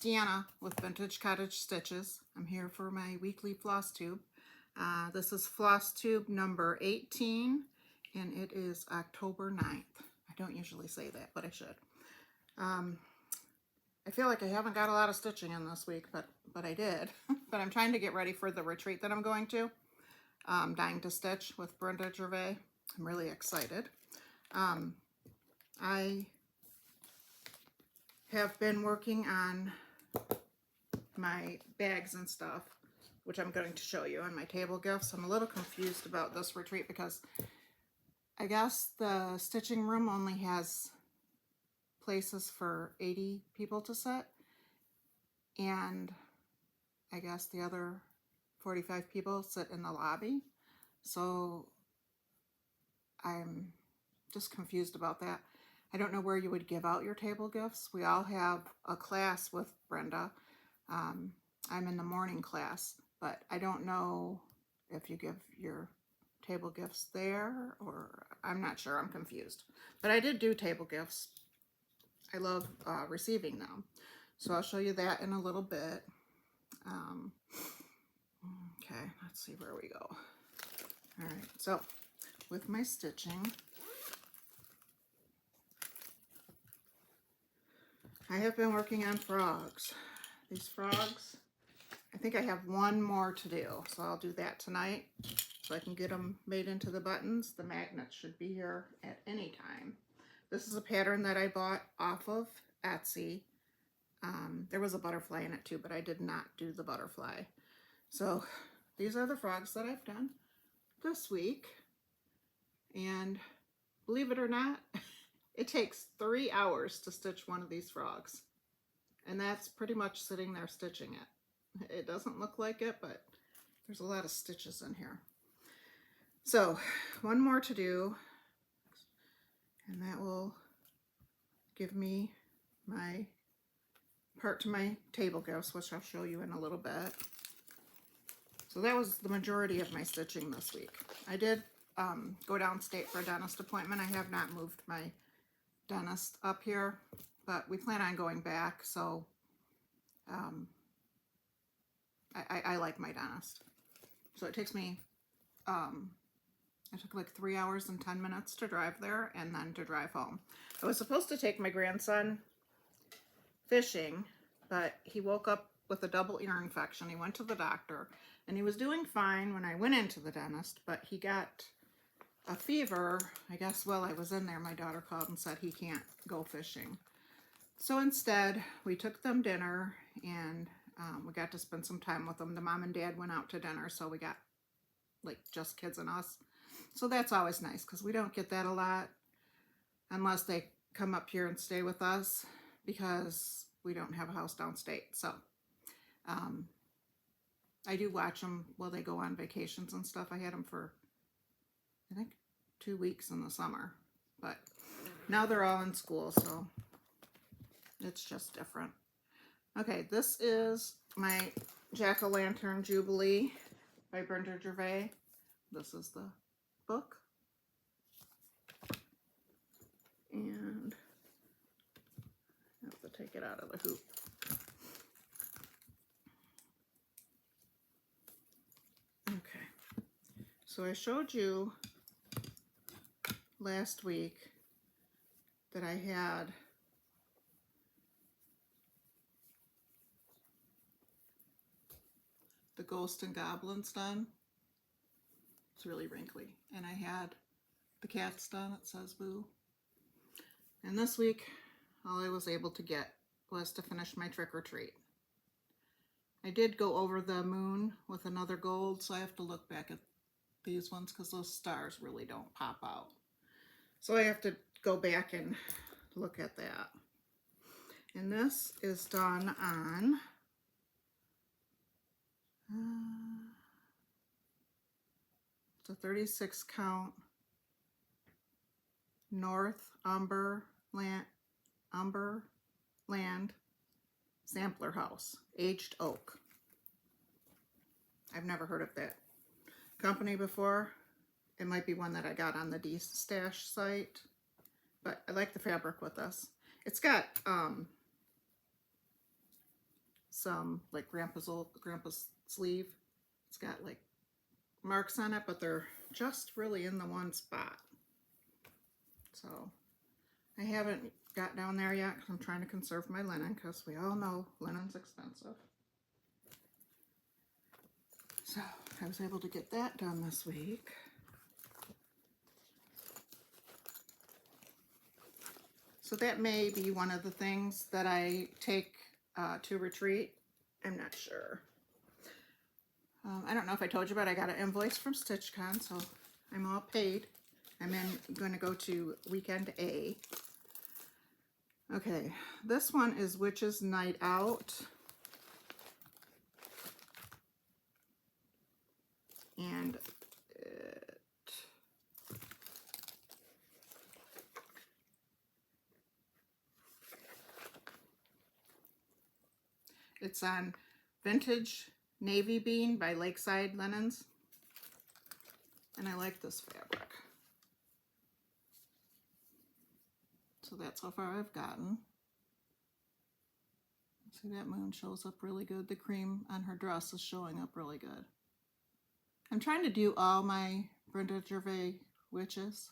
Deanna with Vintage Cottage Stitches. I'm here for my weekly floss tube. This is FlossTube number 18, and it is October 9th. I don't usually say that, but I should. I feel like I haven't got a lot of stitching in this week, but I did. But I'm trying to get ready for the retreat that I'm going to. Dying to Stitch with Brenda Gervais. I'm really excited. I have been working on my bags and stuff, which I'm going to show you, on my table gifts. I'm a little confused about this retreat because I guess the stitching room only has places for 80 people to sit, and I guess the other 45 people sit in the lobby. So I'm just confused about that. I don't know where you would give out your table gifts. We all have a class with Brenda. I'm in the morning class, but I don't know if you give your table gifts there, or I'm not sure. I'm confused. But I did do table gifts. I love receiving them. So I'll show you that in a little bit. Okay, let's see where we go. All right, so with my stitching, I have been working on frogs. These frogs, I think I have one more to do, so I'll do that tonight so I can get them made into the buttons. The magnets should be here at any time. This is a pattern that I bought off of Etsy. There was a butterfly in it too, but I did not do the butterfly. So these are the frogs that I've done this week. And believe it or not, it takes 3 hours to stitch one of these frogs. And that's pretty much sitting there stitching it. It doesn't look like it, but there's a lot of stitches in here. So one more to do, and that will give me my part to my table gifts, which I'll show you in a little bit. So that was the majority of my stitching this week. I did go downstate for a dentist appointment. I have not moved my dentist up here, but we plan on going back, so I like my dentist. So it takes me, it took like 3 hours and 10 minutes to drive there and then to drive home. I was supposed to take my grandson fishing, but he woke up with a double ear infection. He went to the doctor and he was doing fine when I went into the dentist, but he got a fever. I guess while I was in there, my daughter called and said he can't go fishing. So instead, we took them dinner, and we got to spend some time with them. The mom and dad went out to dinner, so we got like just kids and us. So that's always nice because we don't get that a lot unless they come up here and stay with us, because we don't have a house downstate. So I do watch them while they go on vacations and stuff. I had them for, I think, 2 weeks in the summer, but now they're all in school, so it's just different. Okay, this is my Jack-O-Lantern Jubilee by Brenda Gervais. This is the book. And I have to take it out of the hoop. Okay, so I showed you last week that I had the Ghost and Goblins done. It's really wrinkly. And I had the cats done. It says boo. And this week, all I was able to get was to finish my trick or treat. I did go over the moon with another gold, so I have to look back at these ones because those stars really don't pop out. So I have to go back and look at that. And this is done on it's a 36 count North Umber Land Sampler House, aged oak. I've never heard of that company before. It might be one that I got on the D-Stash site, but I like the fabric with this. It's got some like grandpa's sleeve. It's got like marks on it, but they're just really in the one spot. So I haven't got down there yet because I'm trying to conserve my linen, because we all know linen's expensive. So I was able to get that done this week. So that may be one of the things that I take to retreat. I'm not sure. I don't know if I told you, but I got an invoice from StitchCon, so I'm all paid. I'm going to go to weekend A. Okay, this one is Witch's Night Out. And it's on Vintage Navy Bean by Lakeside Linens. And I like this fabric. So that's how far I've gotten. See, that moon shows up really good. The cream on her dress is showing up really good. I'm trying to do all my Brenda Gervais witches.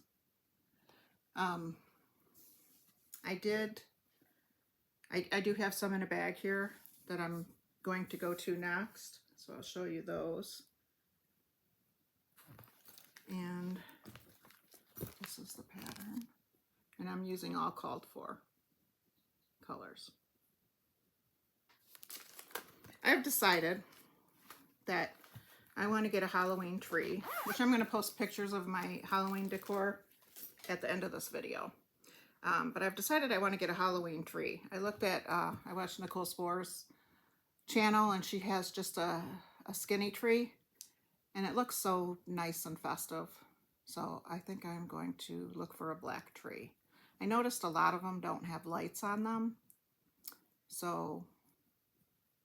I do have some in a bag here that I'm going to go to next. So I'll show you those. And this is the pattern. And I'm using all called for colors. I've decided that I want to get a Halloween tree, which I'm going to post pictures of my Halloween decor at the end of this video. But I've decided I want to get a Halloween tree. I looked at, I watched Nicole Spore's channel, and she has just a skinny tree, and it looks so nice and festive. So I think I'm going to look for a black tree. I noticed a lot of them don't have lights on them. So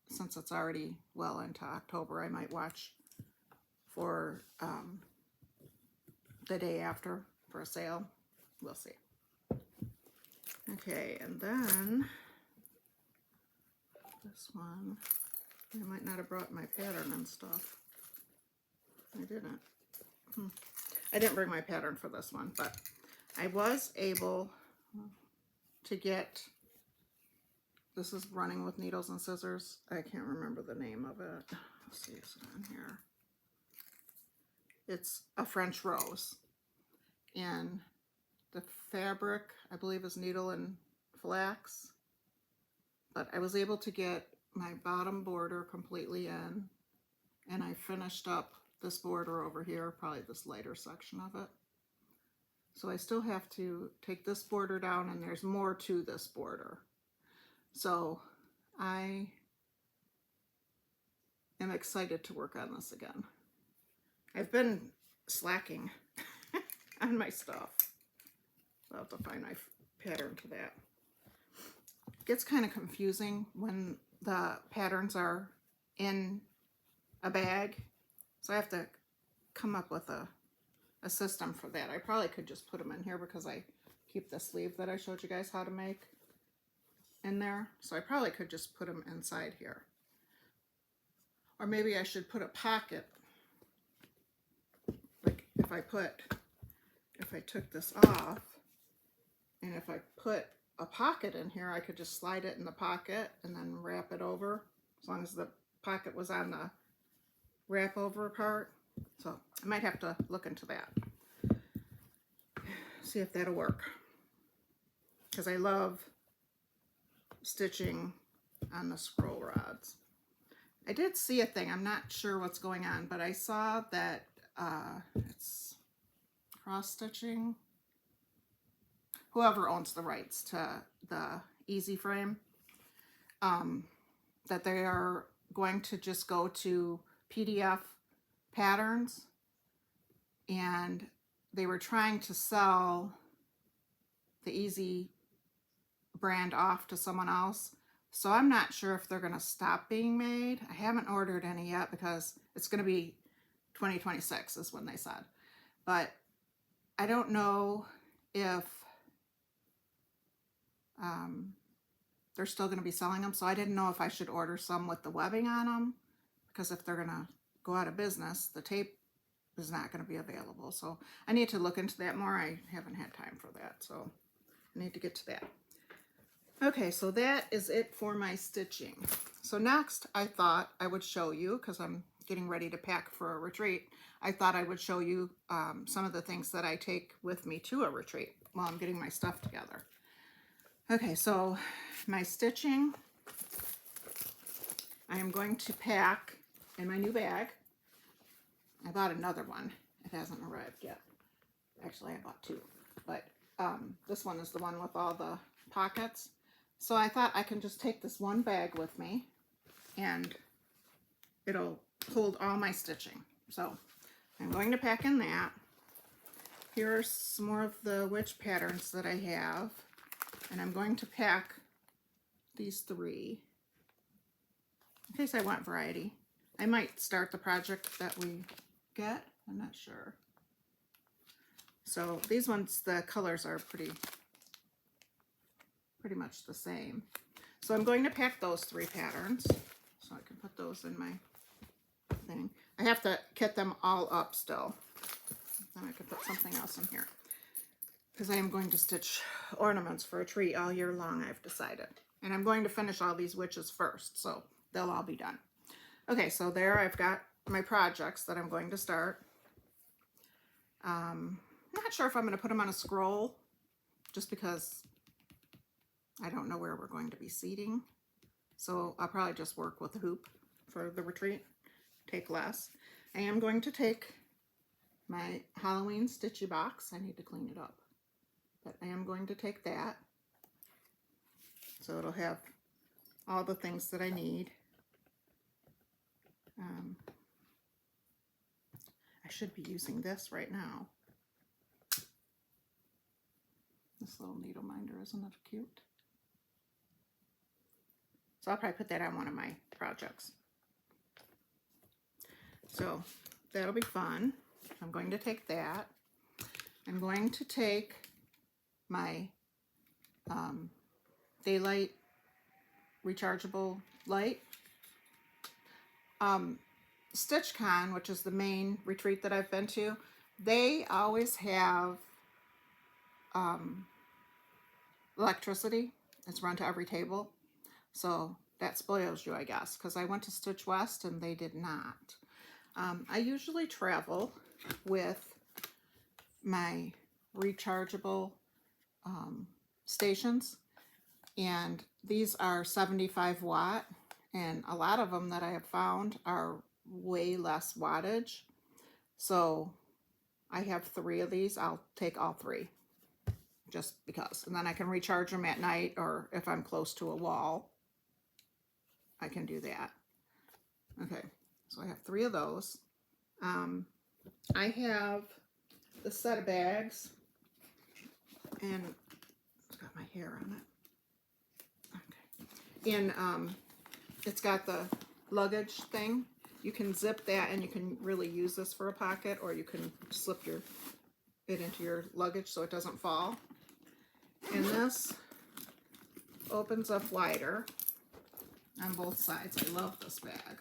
since it's already well into October, I might watch for the day after for a sale. We'll see. Okay, and then this one, I might not have brought my pattern and stuff. I didn't. I didn't bring my pattern for this one, but I was able to get, this is Running with Needles and Scissors. I can't remember the name of it. Let's see, is it on here? It's a French rose. And the fabric, I believe, is needle and flax. But I was able to get my bottom border completely in. And I finished up this border over here, probably this lighter section of it. So I still have to take this border down, and there's more to this border. So I am excited to work on this again. I've been slacking on my stuff. So I'll have to find my pattern to that. It gets kind of confusing when the patterns are in a bag. So I have to come up with a system for that. I probably could just put them in here because I keep the sleeve that I showed you guys how to make in there. So I probably could just put them inside here. Or maybe I should put a pocket. Like if I took this off, and if I put a pocket in here, I could just slide it in the pocket and then wrap it over, as long as the pocket was on the wrap over part. So I might have to look into that. See if that'll work. Because I love stitching on the scroll rods. I did see a thing, I'm not sure what's going on, but I saw that it's cross stitching. Whoever owns the rights to the Easy Frame, that they are going to just go to PDF patterns, and they were trying to sell the Easy brand off to someone else. So I'm not sure if they're going to stop being made. I haven't ordered any yet because it's going to be 2026 is when they said. But I don't know if they're still going to be selling them. So I didn't know if I should order some with the webbing on them, because if they're going to go out of business, the tape is not going to be available. So I need to look into that more. I haven't had time for that, so I need to get to that. Okay, so that is it for my stitching. So next, I thought I would show you, because I'm getting ready to pack for a retreat, I thought I would show you some of the things that I take with me to a retreat while I'm getting my stuff together. Okay, so my stitching, I am going to pack in my new bag. I bought another one. It hasn't arrived yet. Actually, I bought two, but this one is the one with all the pockets. So I thought I can just take this one bag with me and it'll hold all my stitching. So I'm going to pack in that. Here are some more of the witch patterns that I have, and I'm going to pack these 3 in case I want variety. I might start the project that we get, I'm not sure. So these ones, the colors are pretty much the same. So I'm going to pack those 3 patterns so I can put those in my thing. I have to kit them all up still. Then I can put something else in here, because I am going to stitch ornaments for a tree all year long, I've decided. And I'm going to finish all these witches first, so they'll all be done. Okay, so there I've got my projects that I'm going to start. Not sure if I'm going to put them on a scroll, just because I don't know where we're going to be seating. So I'll probably just work with the hoop for the retreat, take less. I am going to take my Halloween stitchy box. I need to clean it up, but I am going to take that. So it'll have all the things that I need. I should be using this right now. This little needle minder, isn't it cute? So I'll probably put that on one of my projects. So that'll be fun. I'm going to take that. I'm going to take my daylight rechargeable light. StitchCon, which is the main retreat that I've been to, they always have electricity. It's run to every table. So that spoils you, I guess, because I went to Stitch West and they did not. I usually travel with my rechargeable stations, and these are 75 watt, and a lot of them that I have found are way less wattage. So I have 3 of these. I'll take all 3 just because, and then I can recharge them at night, or if I'm close to a wall, I can do that. Okay, so I have 3 of those. I have the set of bags, and it's got my hair on it. Okay, and it's got the luggage thing. You can zip that, and you can really use this for a pocket, or you can slip it into your luggage so it doesn't fall. And this opens up wider on both sides. I love this bag.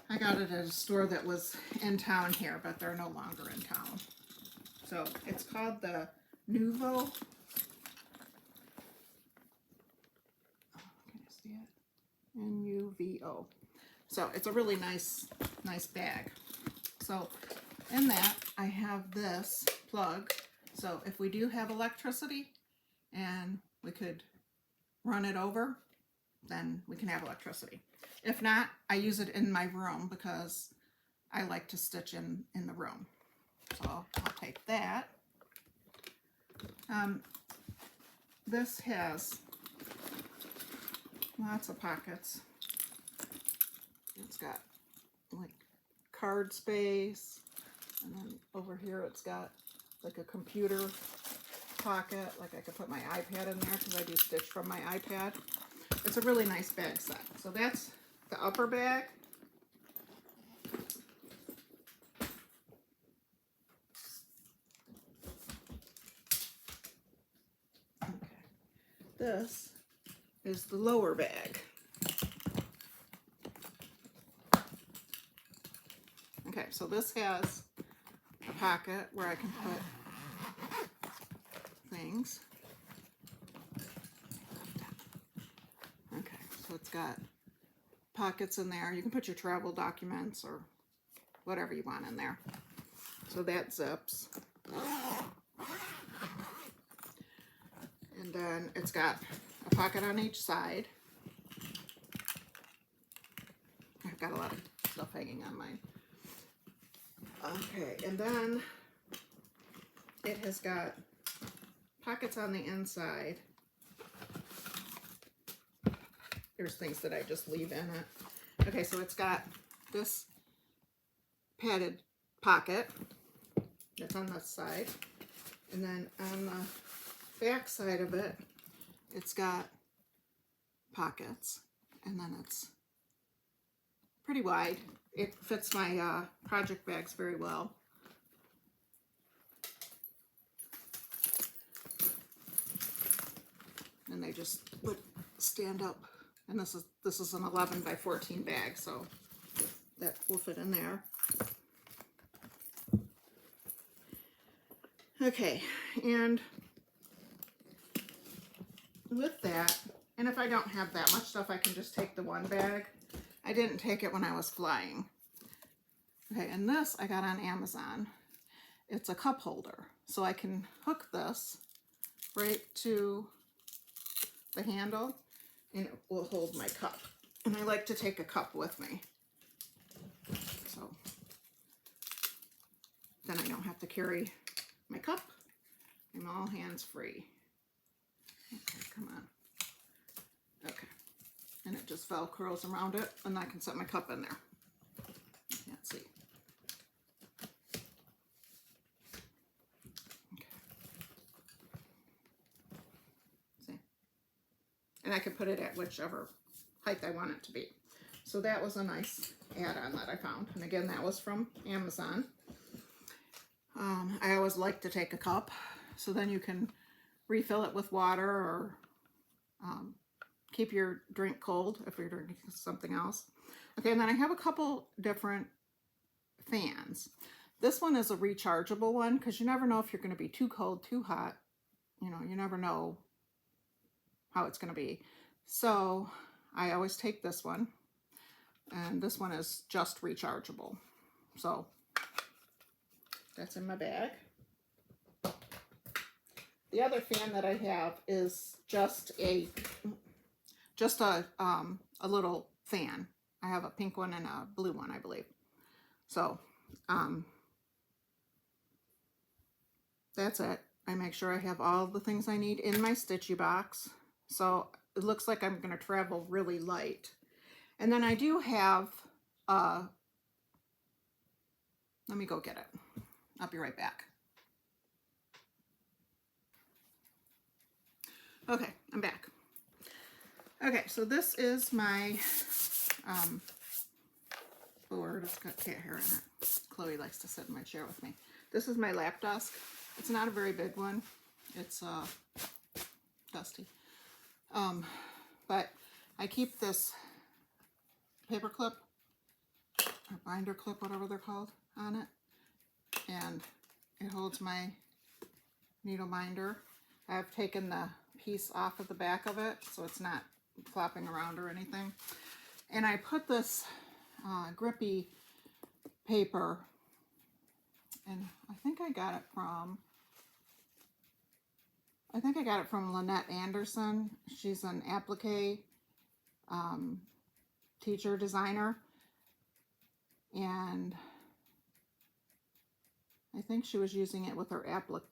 I got it at a store that was in town here, but they're no longer in town. So it's called the Nuvo. Can you see it? N-U-V-O. So it's a really nice bag. So in that, I have this plug. So if we do have electricity and we could run it over, then we can have electricity. If not, I use it in my room because I like to stitch in the room. So I'll take that. This has lots of pockets. It's got like card space, and then over here it's got like a computer pocket, like I could put my iPad in there because I do stitch from my iPad. It's a really nice bag set. So that's the upper bag. Okay. This is the lower bag. Okay, so this has a pocket where I can put things. Okay, so it's got pockets in there. You can put your travel documents or whatever you want in there. So that zips. And then it's got a pocket on each side. I've got a lot of stuff hanging on mine. Okay, and then it has got pockets on the inside. There's things that I just leave in it. Okay, so it's got this padded pocket that's on this side. And then on the back side of it, it's got pockets. And then it's pretty wide. It fits my project bags very well. And they just would stand up. And this is an 11 by 14 bag, so that will fit in there. Okay, and with that, and if I don't have that much stuff, I can just take the one bag. I didn't take it when I was flying. Okay, and this I got on Amazon. It's a cup holder, so I can hook this right to the handle, and it will hold my cup. And I like to take a cup with me, so then I don't have to carry my cup. I'm all hands-free. Okay, come on. Okay, and it just velcros around it, and I can set my cup in there. Can't see. Okay. See? And I can put it at whichever height I want it to be. So that was a nice add-on that I found. And again, that was from Amazon. I always like to take a cup, so then you can refill it with water or keep your drink cold if you're drinking something else. Okay, and then I have a couple different fans. This one is a rechargeable one because you never know if you're going to be too cold, too hot. You know, you never know how it's going to be. So I always take this one, and this one is just rechargeable. So that's in my bag. The other fan that I have is just a little fan. I have a pink one and a blue one, I believe. So that's it. I make sure I have all the things I need in my stitchy box. So it looks like I'm going to travel really light. And then I do have, let me go get it. I'll be right back. Okay, I'm back. Okay, so this is my board. It's got cat hair in it. Chloe likes to sit in my chair with me. This is my lap desk. It's not a very big one. It's dusty. But I keep this paper clip or binder clip, whatever they're called, on it. And it holds my needle binder. I've taken the piece off of the back of it so it's not flopping around or anything. And I put this grippy paper, and I think I got it from Lynette Anderson. She's an applique teacher designer, and I think she was using it with her applique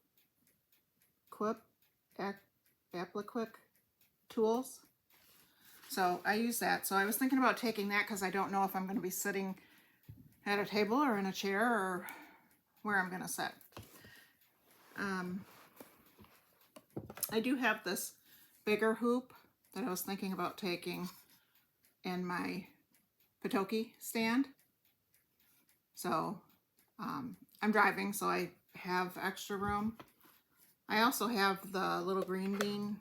tools. So I use that. So I was thinking about taking that because I don't know if I'm going to be sitting at a table or in a chair or where I'm going to sit. I do have this bigger hoop that I was thinking about taking in my Pitoki stand. So I'm driving, so I have extra room. I also have the little green bean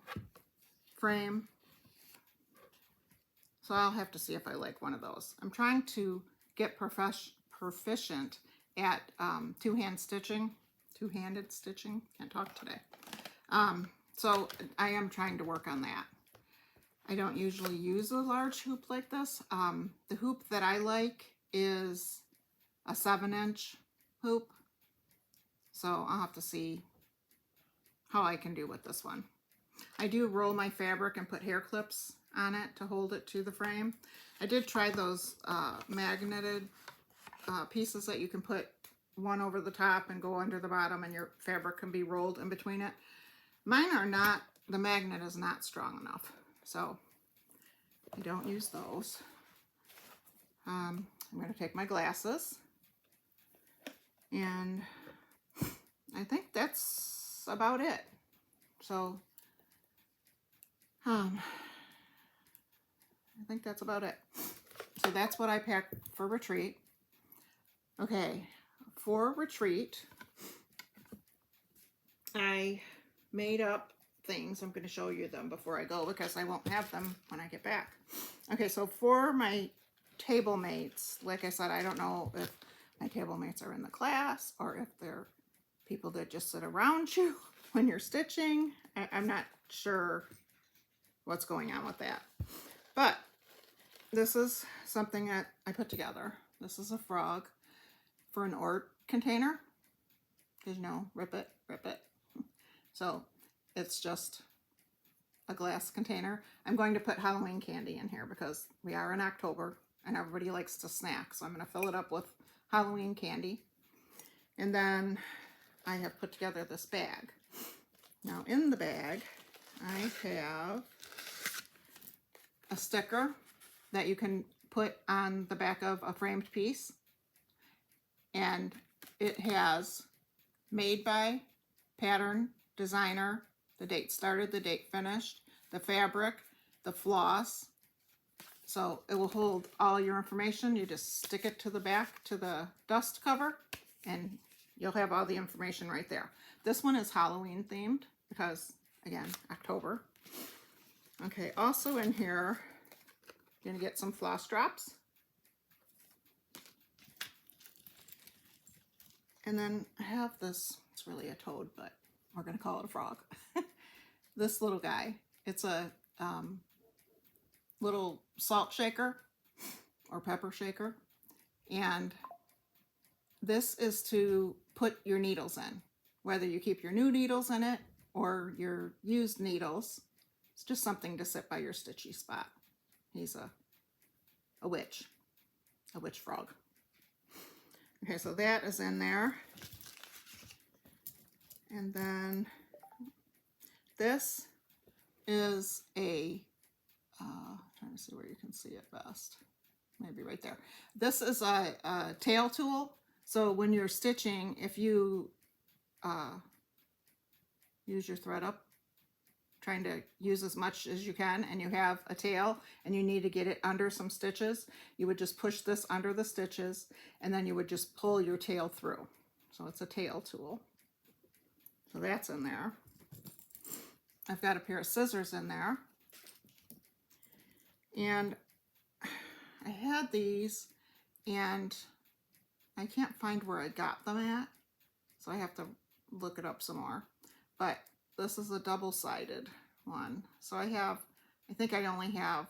frame So I'll have to see if I like one of those. I'm trying to get proficient at two-handed stitching. Can't talk today. So I am trying to work on that. I don't usually use a large hoop like this. The hoop that I like is a 7-inch hoop. So I'll have to see how I can do with this one. I do roll my fabric and put hair clips on it to hold it to the frame. I did try those magneted pieces that you can put one over the top and go under the bottom, and your fabric can be rolled in between it. Mine are not, the magnet is not strong enough, so I don't use those. I'm going to take my glasses, and I think that's about it. So I think that's about it. So that's what I packed for retreat. Okay, for retreat, I made up things. I'm going to show you them before I go because I won't have them when I get back. Okay, so for my table mates, like I said, I don't know if my table mates are in the class or if they're people that just sit around you when you're stitching. I'm not sure what's going on with that. But this is something that I put together. This is a frog for an Ort container. Because, you know, rip it, rip it. So it's just a glass container. I'm going to put Halloween candy in here because we are in October and everybody likes to snack. So I'm going to fill it up with Halloween candy. And then I have put together this bag. Now in the bag, I have a sticker that you can put on the back of a framed piece. And it has made by, pattern, designer, the date started, the date finished, the fabric, the floss. So it will hold all your information. You just stick it to the back, to the dust cover, and you'll have all the information right there. This one is Halloween themed because, again, October. Okay, also in here, you're gonna get some floss drops. And then I have this, it's really a toad, but we're gonna call it a frog. This little guy, it's a little salt shaker or pepper shaker. And this is to put your needles in, whether you keep your new needles in it or your used needles. It's just something to sit by your stitchy spot. He's a witch frog. Okay, so that is in there. And then this is a, trying to see where you can see it best. Maybe right there. This is a tail tool. So when you're stitching, if you use your thread up, trying to use as much as you can, and you have a tail and you need to get it under some stitches, you would just push this under the stitches and then you would just pull your tail through. So it's a tail tool. So that's in there. I've got a pair of scissors in there. And I had these and I can't find where I got them at, so I have to look it up some more. But this is a double-sided one. So I think I only have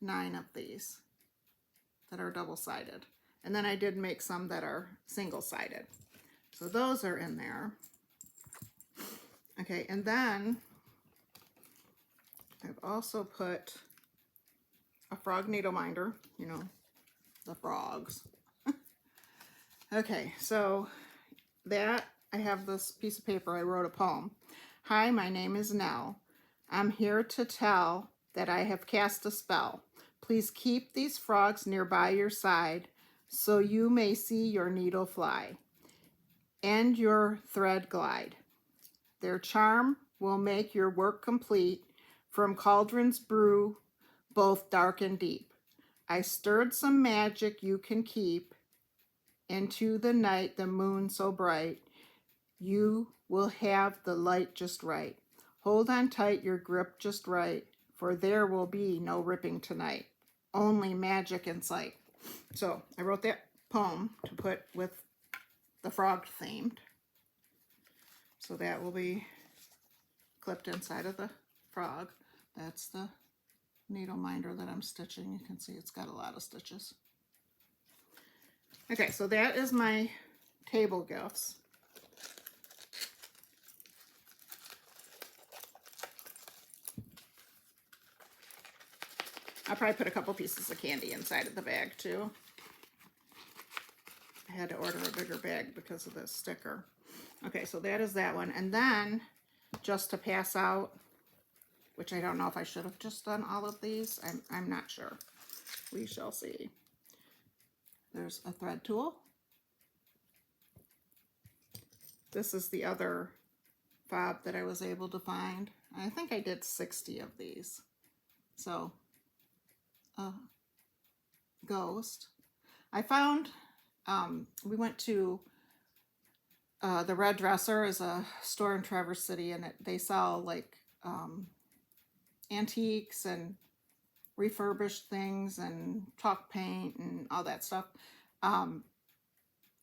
9 of these that are double-sided. And then I did make some that are single-sided. So those are in there. Okay, and then I've also put a frog needle minder, you know, the frogs. Okay, so that, I have this piece of paper, I wrote a poem. Hi, my name is Nell. I'm here to tell that I have cast a spell. Please keep these frogs nearby your side so you may see your needle fly and your thread glide. Their charm will make your work complete, from cauldrons brew, both dark and deep. I stirred some magic you can keep, into the night the moon so bright. You will have the light just right. Hold on tight, your grip just right, for there will be no ripping tonight, only magic in sight. So I wrote that poem to put with the frog themed. So that will be clipped inside of the frog. That's the needle minder that I'm stitching. You can see it's got a lot of stitches. Okay, so that is my table gifts. I'll probably put a couple pieces of candy inside of the bag too. I had to order a bigger bag because of the sticker. Okay, so that is that one. And then, just to pass out, which I don't know if I should have just done all of these. I'm not sure. We shall see. There's a thread tool. This is the other fob that I was able to find. I think I did 60 of these. So, ghost. I found, we went to the Red Dresser is a store in Traverse City, and they sell like antiques and refurbished things and chalk paint and all that stuff.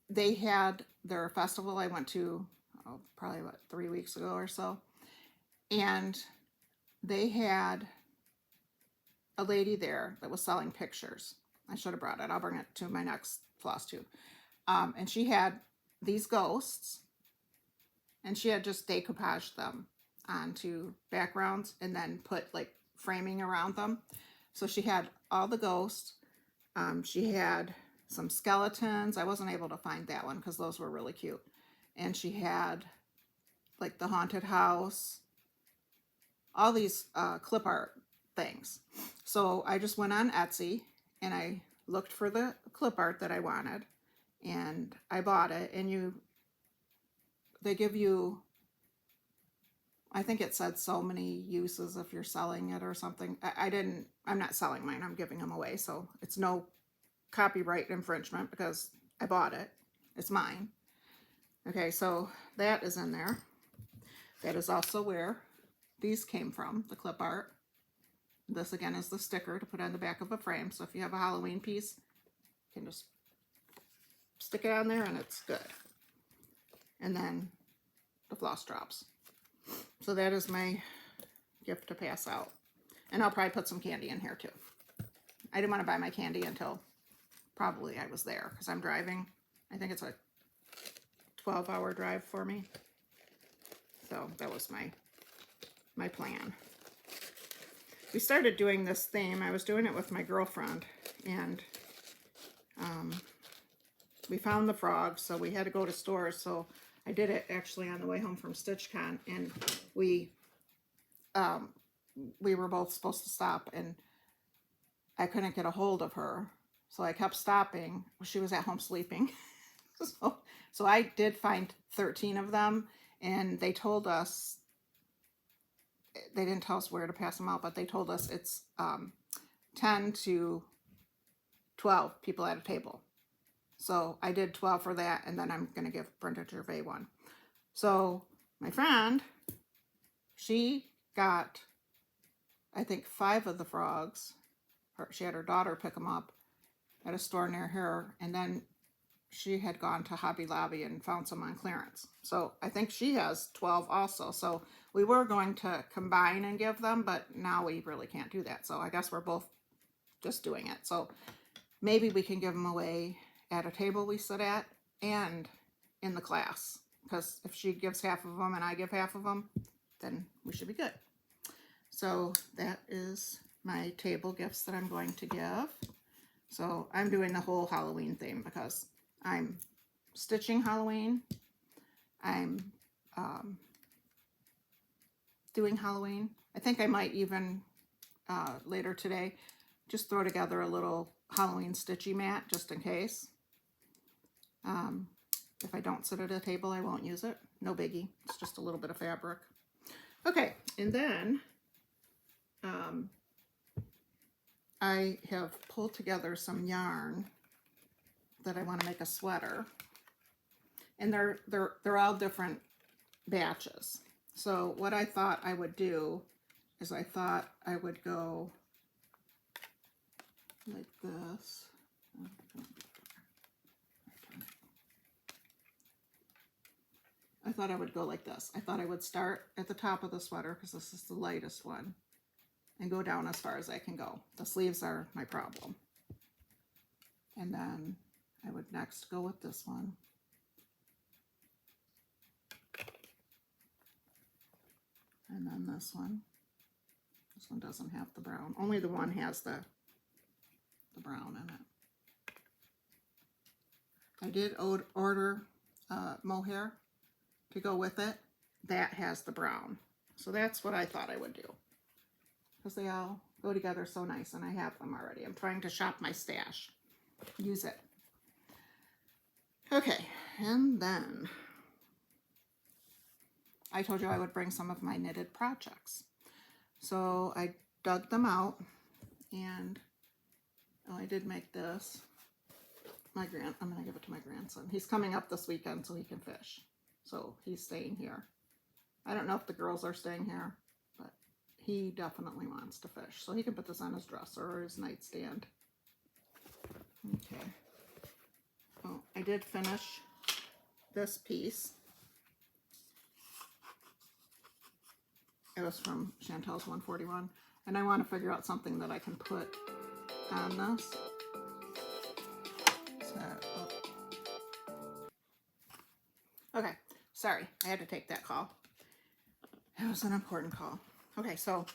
They had their festival I went to probably about 3 weeks ago or so, and they had a lady there that was selling pictures. I should have brought it. I'll bring it to my next floss tube. And she had these ghosts, and she had just decoupaged them onto backgrounds and then put like framing around them. So she had all the ghosts. She had some skeletons. I wasn't able to find that one because those were really cute. And she had like the haunted house, all these clip art things. So I just went on Etsy and I looked for the clip art that I wanted, and I bought it. And they give you, I think it said so many uses if you're selling it or something. I'm not selling mine, I'm giving them away. So it's no copyright infringement because I bought it. It's mine. Okay, so that is in there. That is also where these came from, the clip art. This again is the sticker to put on the back of a frame. So if you have a Halloween piece, you can just stick it on there and it's good. And then the floss drops. So that is my gift to pass out. And I'll probably put some candy in here too. I didn't want to buy my candy until probably I was there because I'm driving. I think it's a 12-hour drive for me. So that was my plan. We started doing this theme. I was doing it with my girlfriend, and we found the frogs, so we had to go to stores. So I did it actually on the way home from StitchCon, and we were both supposed to stop, and I couldn't get a hold of her, so I kept stopping. She was at home sleeping. So I did find 13 of them, and they told us, they didn't tell us where to pass them out, but they told us it's 10 to 12 people at a table. So I did 12 for that, and then I'm going to give Brenda Gervais one. So my friend, she got, I think, 5 of the frogs. She had her daughter pick them up at a store near her, and then she had gone to Hobby Lobby and found some on clearance. So I think she has 12 also. So we were going to combine and give them, but now we really can't do that. So I guess we're both just doing it. So maybe we can give them away at a table we sit at and in the class. Because if she gives half of them and I give half of them, then we should be good. So that is my table gifts that I'm going to give. So I'm doing the whole Halloween theme because I'm stitching Halloween. I'm doing Halloween. I think I might even later today just throw together a little Halloween stitchy mat just in case. If I don't sit at a table, I won't use it. No biggie. It's just a little bit of fabric. Okay, and then I have pulled together some yarn that I want to make a sweater, and they're all different batches. So what I thought I would do is I thought I would go like this. I thought I would go like this. I thought I would start at the top of the sweater because this is the lightest one and go down as far as I can go. The sleeves are my problem. And then I would next go with this one. And then this one. This one doesn't have the brown. Only the one has the brown in it. I did order mohair to go with it. That has the brown. So that's what I thought I would do. Because they all go together so nice, and I have them already. I'm trying to shop my stash. Use it. Okay, and then I told you I would bring some of my knitted projects. So I dug them out, and I did make this. I'm gonna give it to my grandson. He's coming up this weekend so he can fish. So he's staying here. I don't know if the girls are staying here, but he definitely wants to fish. So he can put this on his dresser or his nightstand. Okay. Oh, I did finish this piece. It was from Chantel's 141. And I want to figure out something that I can put on this. So, okay, sorry, I had to take that call. It was an important call. Okay, so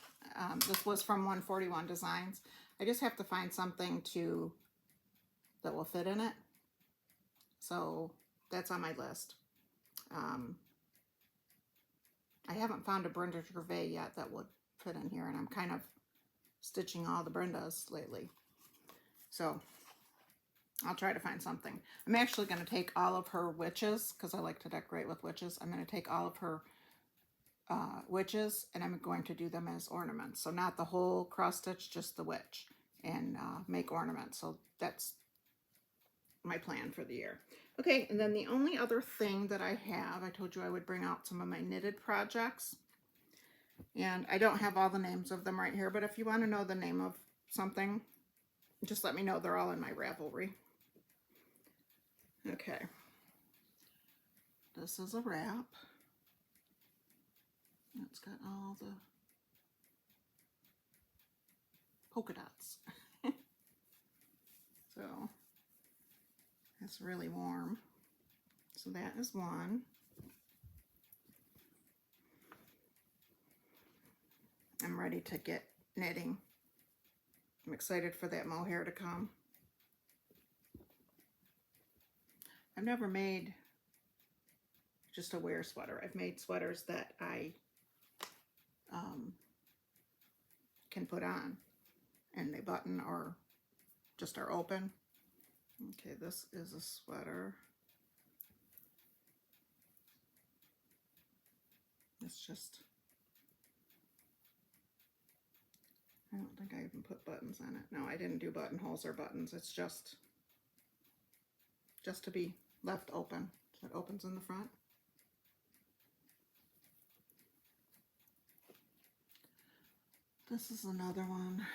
this was from 141 Designs. I just have to find something that will fit in it. So that's on my list. I haven't found a Brenda Gervais yet that would fit in here, and I'm kind of stitching all the Brendas lately. So I'll try to find something. I'm actually going to take all of her witches, because I like to decorate with witches. I'm going to take all of her witches, and I'm going to do them as ornaments. So not the whole cross stitch, just the witch, and make ornaments. So that's my plan for the year. Okay, and then the only other thing that I have, I told you I would bring out some of my knitted projects. And I don't have all the names of them right here, but if you want to know the name of something, just let me know. They're all in my Ravelry. Okay. This is a wrap. It's got all the polka dots. So it's really warm. So that is one. I'm ready to get knitting. I'm excited for that mohair to come. I've never made just a wear sweater. I've made sweaters that I can put on and they button or just are open. Okay, this is a sweater. It's just, I don't think I even put buttons on it. No, I didn't do buttonholes or buttons. It's just to be left open. So it opens in the front. This is another one.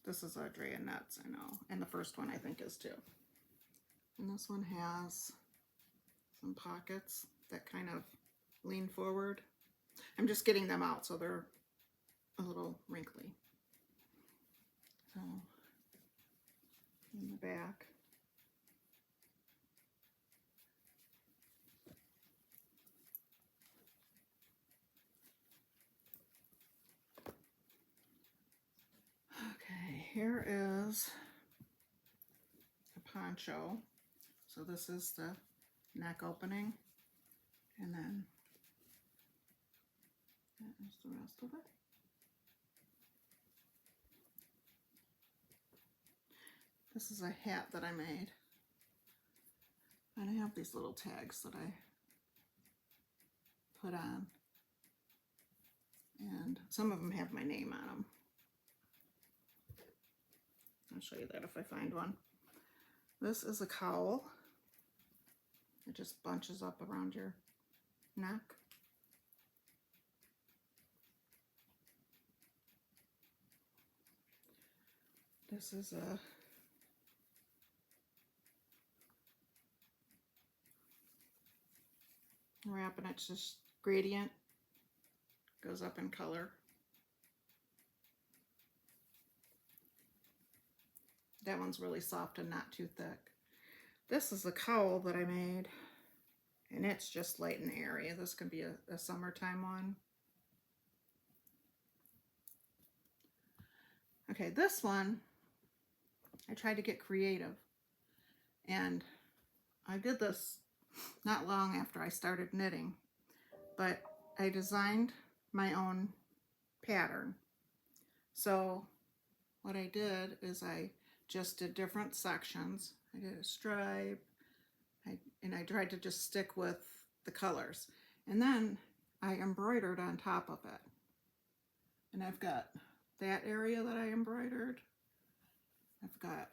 This is Audrey and Nuts, I know. And the first one I think is too. And this one has some pockets that kind of lean forward. I'm just getting them out so they're a little wrinkly. So, in the back. Okay, here is a poncho. So this is the neck opening, and then that is the rest of it. This is a hat that I made, and I have these little tags that I put on, and some of them have my name on them. I'll show you that if I find one. This is a cowl. It just bunches up around your neck. This is a wrap, and it's just gradient, goes up in color. That one's really soft and not too thick. This is a cowl that I made, and it's just light and airy. This could be a summertime one. Okay, this one, I tried to get creative, and I did this not long after I started knitting, but I designed my own pattern. So what I did is I just did different sections. I did a stripe, and I tried to just stick with the colors. And then I embroidered on top of it. And I've got that area that I embroidered. I've got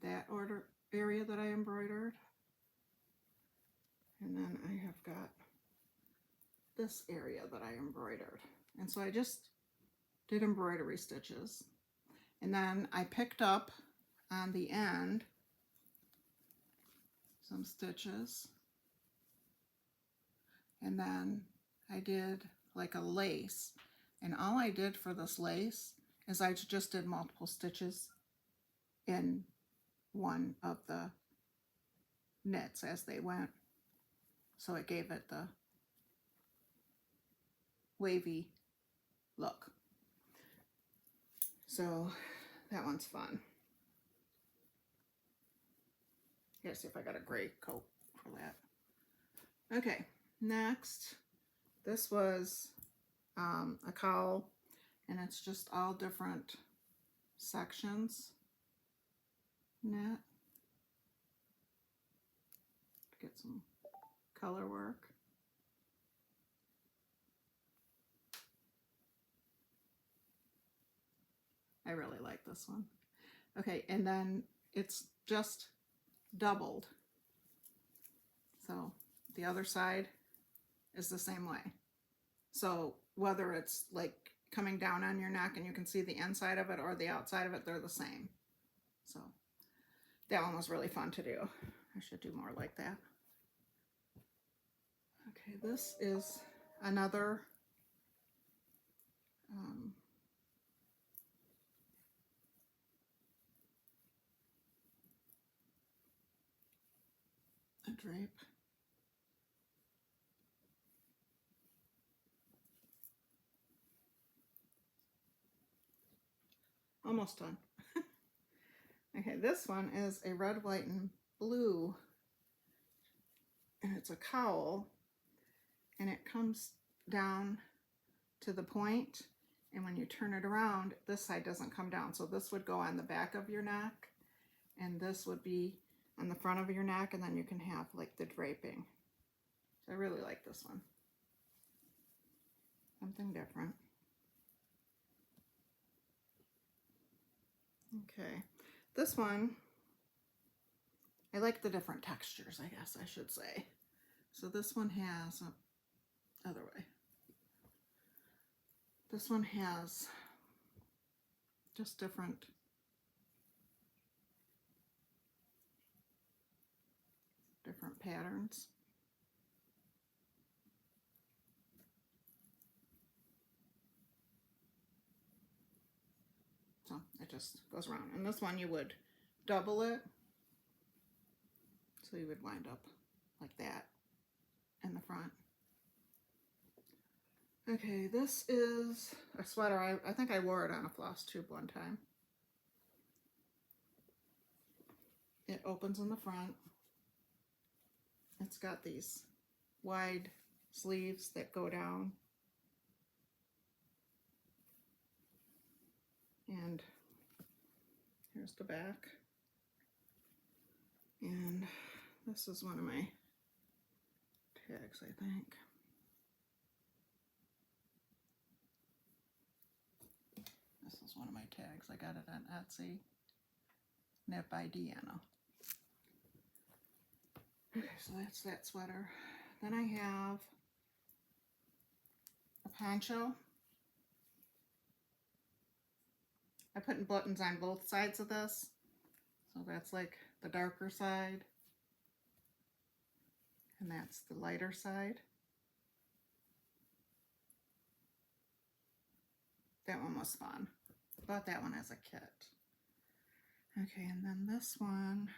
that area that I embroidered. And then I have got this area that I embroidered. And so I just did embroidery stitches. And then I picked up on the end some stitches. And then I did like a lace. And all I did for this lace is I just did multiple stitches in one of the knits as they went. So it gave it the wavy look. So that one's fun. Gotta see if I got a gray coat for that. Okay, next, this was a cowl, and it's just all different sections knit. Get some color work. I really like this one. Okay, and then it's just doubled. So the other side is the same way. So whether it's like coming down on your neck and you can see the inside of it or the outside of it, they're the same. So that one was really fun to do. I should do more like that. Okay, this is another a drape. Almost done. Okay, this one is a red, white, and blue, and it's a cowl, and it comes down to the point, and when you turn it around, this side doesn't come down. So this would go on the back of your neck, and this would be on the front of your neck, and then you can have like the draping. So I really like this one. Something different. Okay, this one, I like the different textures, I guess I should say. So this one has, other way. This one has just different patterns. So it just goes around. And this one you would double it. So you would wind up like that in the front. Okay, this is a sweater. I think I wore it on a floss tube one time. It opens in the front. It's got these wide sleeves that go down. And here's the back. And this is one of my tags, I think. This is one of my tags. I got it on Etsy. Knit by Deanna. Okay, so that's that sweater. Then I have a poncho. I'm putting buttons on both sides of this. So that's like the darker side. And that's the lighter side. That one was fun. Bought that one as a kit. Okay, and then this one,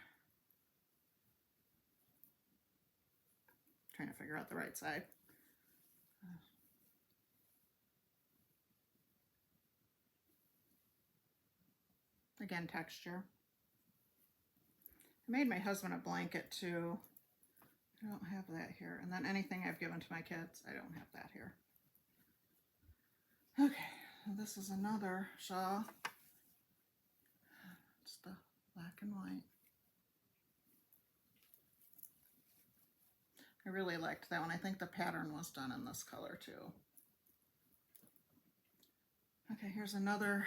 trying to figure out the right side. Again, texture. I made my husband a blanket too. I don't have that here. And then anything I've given to my kids, I don't have that here. Okay, so this is another shawl. It's the black and white. I really liked that one. I think the pattern was done in this color too. Okay, here's another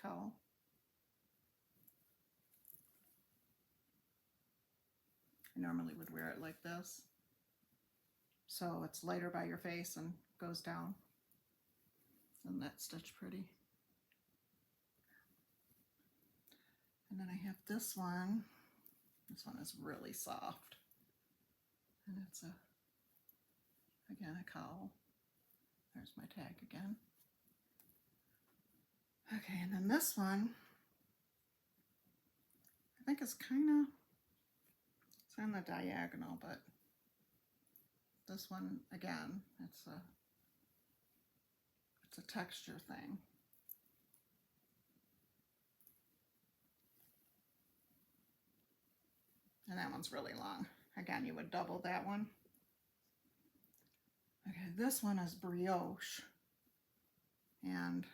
cowl. I normally would wear it like this, so it's lighter by your face and goes down. Isn't that stitch pretty? And then I have this one. This one is really soft, and it's again a cowl. There's my tag again. Okay, and then this one, I think it's kind of, it's on the diagonal, but this one, again, it's a texture thing. And that one's really long. Again, you would double that one. Okay, this one is brioche. And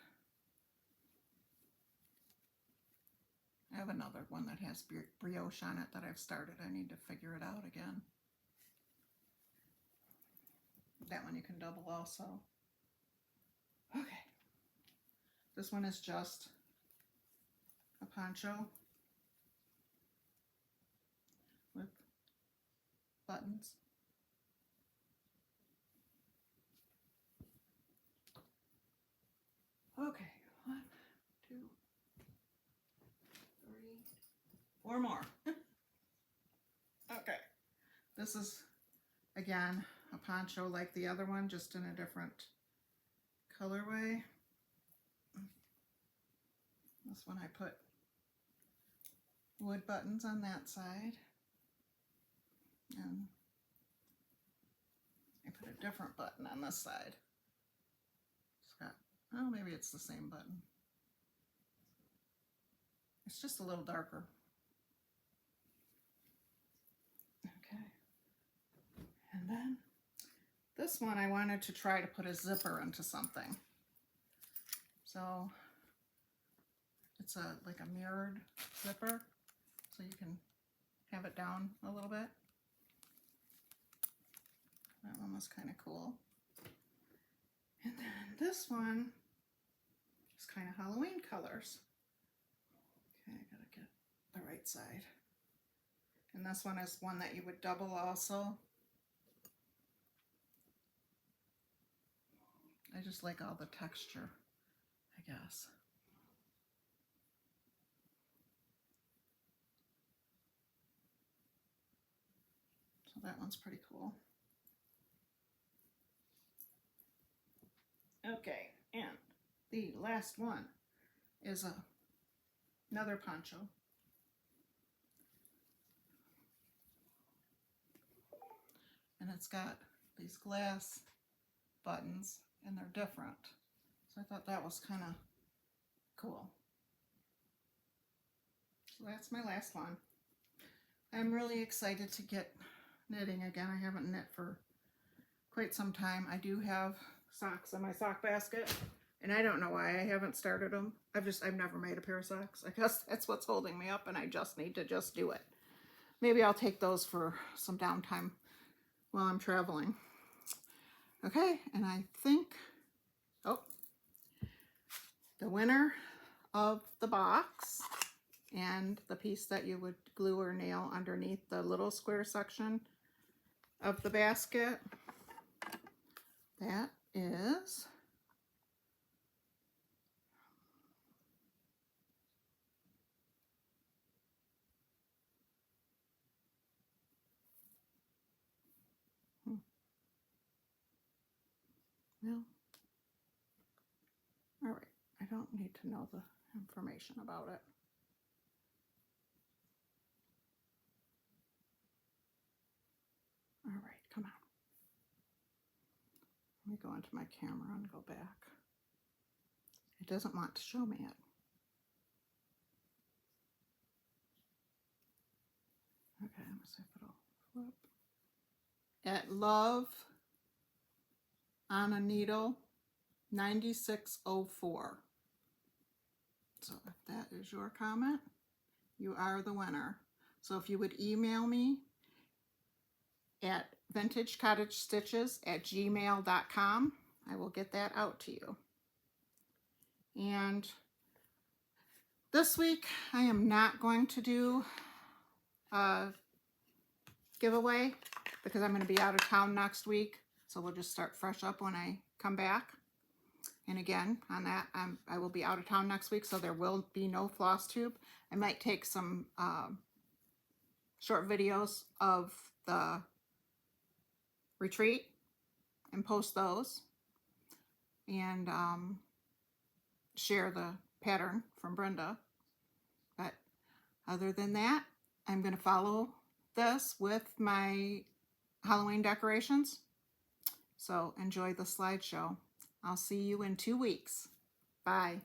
I have another one that has brioche on it that I've started. I need to figure it out again. That one you can double also. Okay. This one is just a poncho with buttons. Okay, 1, 2, 3, 4 more. Okay, this is again a poncho like the other one, just in a different colorway. This one I put wood buttons on that side, and I put a different button on this side. It's got, oh, maybe it's the same button. It's just a little darker. Okay. And then this one I wanted to try to put a zipper into something. So it's like a mirrored zipper, so you can have it down a little bit. That one was kind of cool. And then this one is kind of Halloween colors. Okay, I gotta get the right side. And this one is one that you would double also. I just like all the texture, I guess. So that one's pretty cool. Okay, and the last one is another poncho. And it's got these glass buttons, and they're different. So I thought that was kind of cool. So that's my last one. I'm really excited to get knitting again. I haven't knit for quite some time. I do have socks in my sock basket, and I don't know why I haven't started them. I've never made a pair of socks. I guess that's what's holding me up, and I just need to just do it. Maybe I'll take those for some downtime while I'm traveling. Okay, and I think, oh, the winner of the box and the piece that you would glue or nail underneath the little square section of the basket, that is no. All right, I don't need to know the information about it. All right, come on. Let me go into my camera and go back. It doesn't want to show me it. Okay, I'm gonna see if it'll flip. At Love on a Needle 9604. So if that is your comment, you are the winner. So if you would email me at vintagecottagestitches@gmail.com, I will get that out to you. And this week I am not going to do a giveaway because I'm going to be out of town next week. So we'll just start fresh up when I come back. And again, on that, I will be out of town next week, so there will be no FlossTube. I might take some short videos of the retreat and post those, and share the pattern from Brenda. But other than that, I'm going to follow this with my Halloween decorations. So enjoy the slideshow. I'll see you in 2 weeks. Bye.